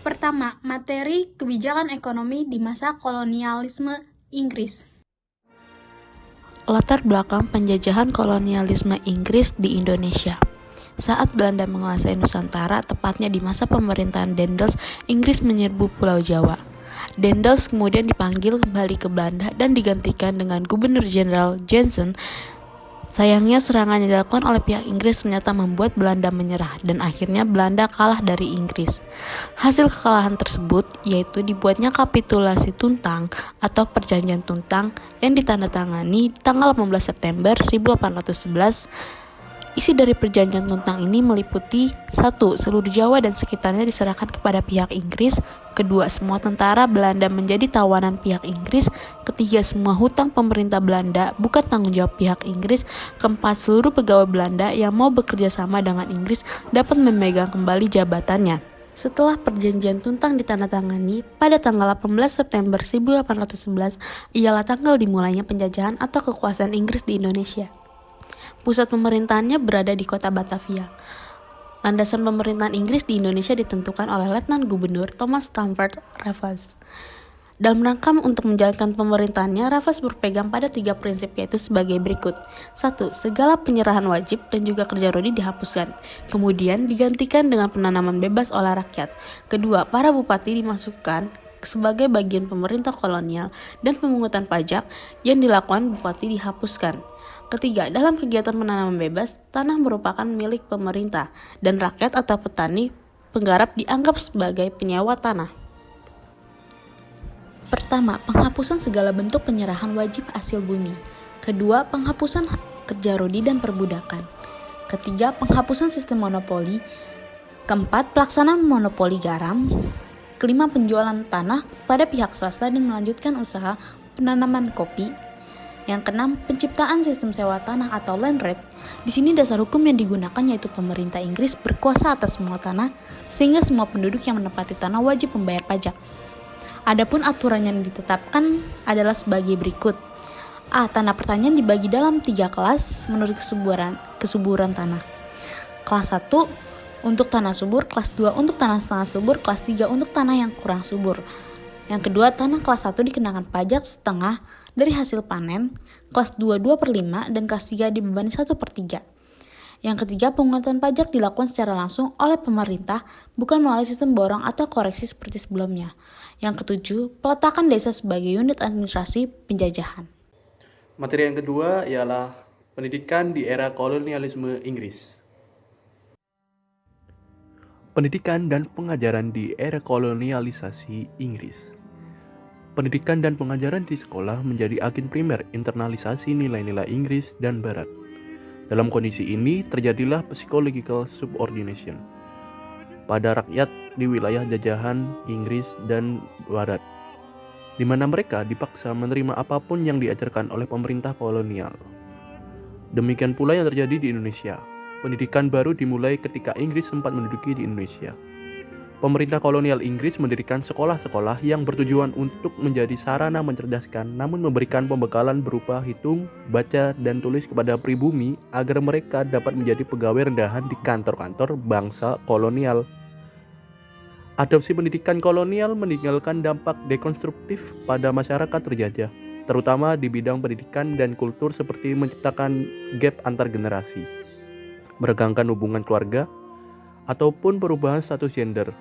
Pertama, materi kebijakan ekonomi di masa kolonialisme Inggris. Latar belakang penjajahan kolonialisme Inggris di Indonesia. Saat Belanda menguasai Nusantara, tepatnya di masa pemerintahan Daendels, Inggris menyerbu Pulau Jawa. Daendels kemudian dipanggil kembali ke Belanda dan digantikan dengan Gubernur Jenderal Johnson. Sayangnya serangan yang dilakukan oleh pihak Inggris ternyata membuat Belanda menyerah dan akhirnya Belanda kalah dari Inggris. Hasil kekalahan tersebut yaitu dibuatnya kapitulasi Tuntang atau Perjanjian Tuntang yang ditandatangani tanggal 18 September 1811. Isi dari perjanjian Tuntang ini meliputi 1. Seluruh Jawa dan sekitarnya diserahkan kepada pihak Inggris. 2. Semua tentara Belanda menjadi tawanan pihak Inggris. 3. Semua hutang pemerintah Belanda bukan tanggung jawab pihak Inggris. 4. Seluruh pegawai Belanda yang mau bekerja sama dengan Inggris dapat memegang kembali jabatannya. Setelah perjanjian Tuntang ditandatangani pada tanggal 18 September 1811, ialah tanggal dimulainya penjajahan atau kekuasaan Inggris di Indonesia. Pusat pemerintahannya berada di kota Batavia. Landasan pemerintahan Inggris di Indonesia ditentukan oleh Letnan Gubernur Thomas Stamford Raffles. Dalam rangka untuk menjalankan pemerintahannya, Raffles berpegang pada 3 prinsip yaitu sebagai berikut. 1. Segala penyerahan wajib dan juga kerja rodi dihapuskan. Kemudian digantikan dengan penanaman bebas oleh rakyat. 2. Para bupati dimasukkan sebagai bagian pemerintah kolonial dan pemungutan pajak yang dilakukan bupati dihapuskan. 3. Dalam kegiatan penanaman bebas, tanah merupakan milik pemerintah dan rakyat atau petani penggarap dianggap sebagai penyewa tanah. Pertama, penghapusan segala bentuk penyerahan wajib hasil bumi. 2. Penghapusan kerja rodi dan perbudakan. 3. Penghapusan sistem monopoli. 4. Pelaksanaan monopoli garam. 5. Penjualan tanah pada pihak swasta dan melanjutkan usaha penanaman kopi. Yang keenam, penciptaan sistem sewa tanah atau land rate. Di sini dasar hukum yang digunakan yaitu pemerintah Inggris berkuasa atas semua tanah, sehingga semua penduduk yang menempati tanah wajib membayar pajak. Adapun aturan yang ditetapkan adalah sebagai berikut. A. Tanah pertanian dibagi dalam 3 kelas menurut kesuburan tanah. Kelas 1 untuk tanah subur, kelas 2 untuk tanah setengah subur, kelas 3 untuk tanah yang kurang subur. Yang kedua, tanah kelas 1 dikenakan pajak setengah dari hasil panen, kelas 2 2/5, dan kelas 3 dibebani 1/3. Yang ketiga, pemungutan pajak dilakukan secara langsung oleh pemerintah, bukan melalui sistem borong atau koreksi seperti sebelumnya. Yang ketujuh, peletakan desa sebagai unit administrasi penjajahan. Materi yang kedua ialah pendidikan di era kolonialisme Inggris. Pendidikan dan pengajaran di era kolonialisasi Inggris. Pendidikan dan pengajaran di sekolah menjadi agen primer internalisasi nilai-nilai Inggris dan Barat. Dalam kondisi ini terjadilah psychological subordination pada rakyat di wilayah jajahan Inggris dan Barat, di mana mereka dipaksa menerima apapun yang diajarkan oleh pemerintah kolonial. Demikian pula yang terjadi di Indonesia. Pendidikan baru dimulai ketika Inggris sempat menduduki di Indonesia. Pemerintah kolonial Inggris mendirikan sekolah-sekolah yang bertujuan untuk menjadi sarana mencerdaskan, namun memberikan pembekalan berupa hitung, baca, dan tulis kepada pribumi agar mereka dapat menjadi pegawai rendahan di kantor-kantor bangsa kolonial. Adopsi pendidikan kolonial meninggalkan dampak dekonstruktif pada masyarakat terjajah, terutama di bidang pendidikan dan kultur seperti menciptakan gap antar generasi, meregangkan hubungan keluarga, ataupun perubahan status gender.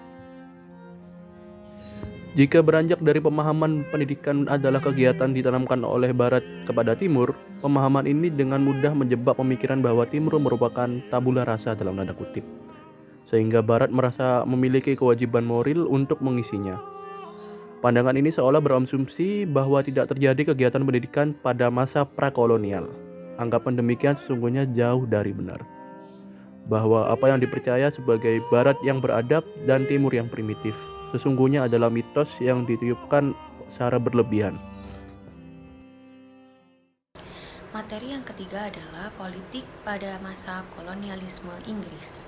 Jika beranjak dari pemahaman pendidikan adalah kegiatan ditanamkan oleh Barat kepada Timur, pemahaman ini dengan mudah menjebak pemikiran bahwa Timur merupakan tabula rasa dalam tanda kutip, sehingga Barat merasa memiliki kewajiban moral untuk mengisinya. Pandangan ini seolah berasumsi bahwa tidak terjadi kegiatan pendidikan pada masa prakolonial. Anggapan demikian sesungguhnya jauh dari benar, bahwa apa yang dipercaya sebagai Barat yang beradab dan Timur yang primitif sesungguhnya adalah mitos yang ditiupkan secara berlebihan. Materi yang ketiga adalah politik pada masa kolonialisme Inggris.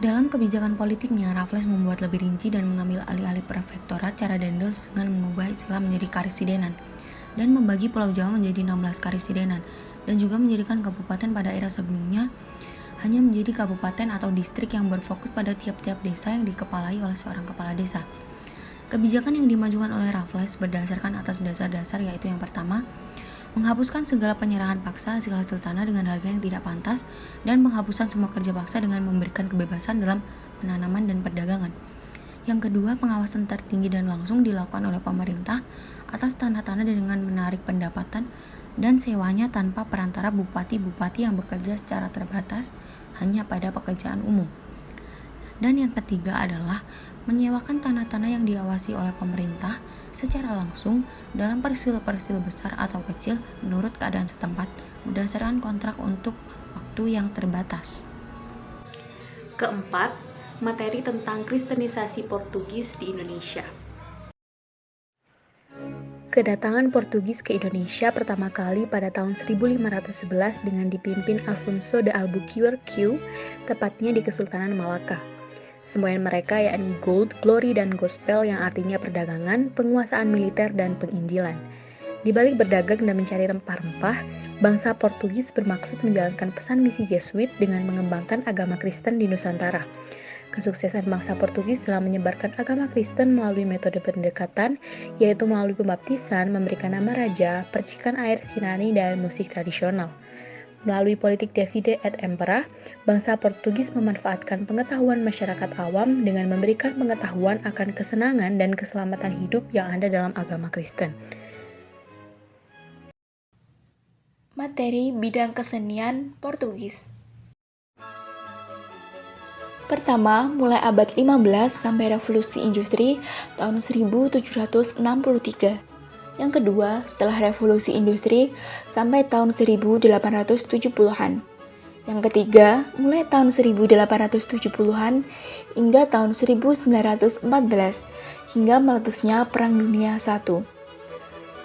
Dalam kebijakan politiknya, Raffles membuat lebih rinci dan mengambil alih-alih prefektorat cara Daendels dengan mengubah istilah menjadi karisidenan dan membagi Pulau Jawa menjadi 16 karisidenan dan juga menjadikan kabupaten pada era sebelumnya hanya menjadi kabupaten atau distrik yang berfokus pada tiap-tiap desa yang dikepalai oleh seorang kepala desa. Kebijakan yang dimajukan oleh Raffles berdasarkan atas dasar-dasar, yaitu yang pertama, menghapuskan segala penyerahan paksa hasil tanah dengan harga yang tidak pantas, dan penghapusan semua kerja paksa dengan memberikan kebebasan dalam penanaman dan perdagangan. Yang kedua, pengawasan tertinggi dan langsung dilakukan oleh pemerintah atas tanah-tanah dengan menarik pendapatan dan sewanya tanpa perantara bupati-bupati yang bekerja secara terbatas hanya pada pekerjaan umum. Dan yang ketiga adalah menyewakan tanah-tanah yang diawasi oleh pemerintah secara langsung dalam persil-persil besar atau kecil menurut keadaan setempat berdasarkan kontrak untuk waktu yang terbatas. Keempat, materi tentang Kristenisasi Portugis di Indonesia. Kedatangan Portugis ke Indonesia pertama kali pada tahun 1511 dengan dipimpin Afonso de Albuquerque, tepatnya di Kesultanan Malaka. Semboyan mereka yakni gold, glory, dan gospel yang artinya perdagangan, penguasaan militer, dan penginjilan. Di balik berdagang dan mencari rempah-rempah, bangsa Portugis bermaksud menjalankan pesan misi Jesuit dengan mengembangkan agama Kristen di Nusantara. Kesuksesan bangsa Portugis dalam menyebarkan agama Kristen melalui metode pendekatan, yaitu melalui pembaptisan, memberikan nama raja, percikan air sinari, dan musik tradisional. Melalui politik divide et impera, bangsa Portugis memanfaatkan pengetahuan masyarakat awam dengan memberikan pengetahuan akan kesenangan dan keselamatan hidup yang ada dalam agama Kristen. Materi bidang kesenian Portugis. Pertama, mulai abad 15 sampai revolusi industri tahun 1763. Yang kedua, setelah revolusi industri sampai tahun 1870-an. Yang ketiga, mulai tahun 1870-an hingga tahun 1914 hingga meletusnya Perang Dunia I.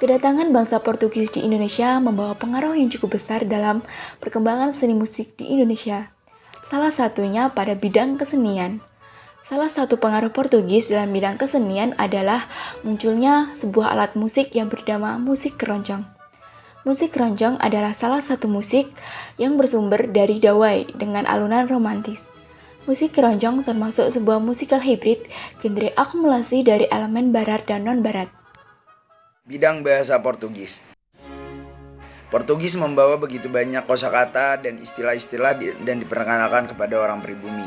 Kedatangan bangsa Portugis di Indonesia membawa pengaruh yang cukup besar dalam perkembangan seni musik di Indonesia. Salah satunya pada bidang kesenian. Salah satu pengaruh Portugis dalam bidang kesenian adalah munculnya sebuah alat musik yang bernama musik keroncong. Musik keroncong adalah salah satu musik yang bersumber dari dawai dengan alunan romantis. Musik keroncong termasuk sebuah musikal hybrid, genre akumulasi dari elemen barat dan non-barat. Bidang bahasa Portugis. Portugis membawa begitu banyak kosakata dan istilah-istilah dan diperkenalkan kepada orang pribumi.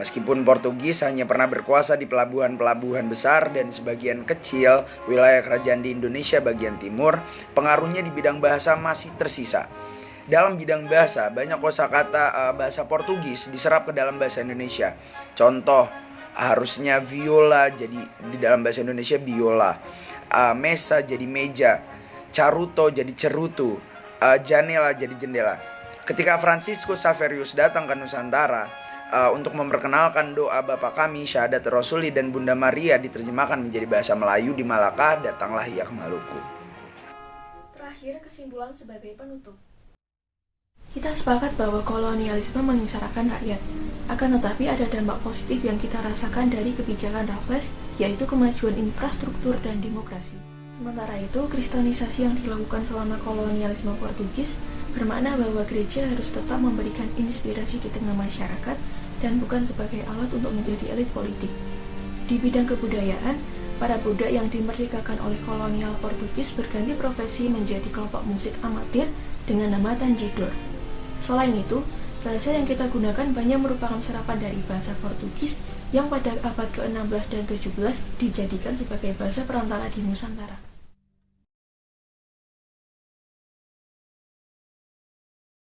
Meskipun Portugis hanya pernah berkuasa di pelabuhan-pelabuhan besar dan sebagian kecil wilayah kerajaan di Indonesia bagian timur, pengaruhnya di bidang bahasa masih tersisa. Dalam bidang bahasa, banyak kosakata bahasa Portugis diserap ke dalam bahasa Indonesia. Contoh, harusnya viola jadi di dalam bahasa Indonesia biola, mesa jadi meja, caruto jadi cerutu, janela jadi jendela. Ketika Franciscus Xaverius datang ke Nusantara untuk memperkenalkan doa Bapa Kami, Syahadat Rasuli, dan Bunda Maria diterjemahkan menjadi bahasa Melayu di Malaka, datanglah ia ke Maluku. Terakhir, kesimpulan sebagai penutup. Kita sepakat bahwa kolonialisme menyengsarakan rakyat. Akan tetapi ada dampak positif yang kita rasakan dari kebijakan Raffles, yaitu kemajuan infrastruktur dan demokrasi. Sementara itu, kristenisasi yang dilakukan selama kolonialisme Portugis bermakna bahwa gereja harus tetap memberikan inspirasi di tengah masyarakat dan bukan sebagai alat untuk menjadi elit politik. Di bidang kebudayaan, para budak yang dimerdekakan oleh kolonial Portugis berganti profesi menjadi kelompok musik amatir dengan nama Tanjidor. Selain itu, bahasa yang kita gunakan banyak merupakan serapan dari bahasa Portugis yang pada abad ke-16 dan 17 dijadikan sebagai bahasa perantara di Nusantara.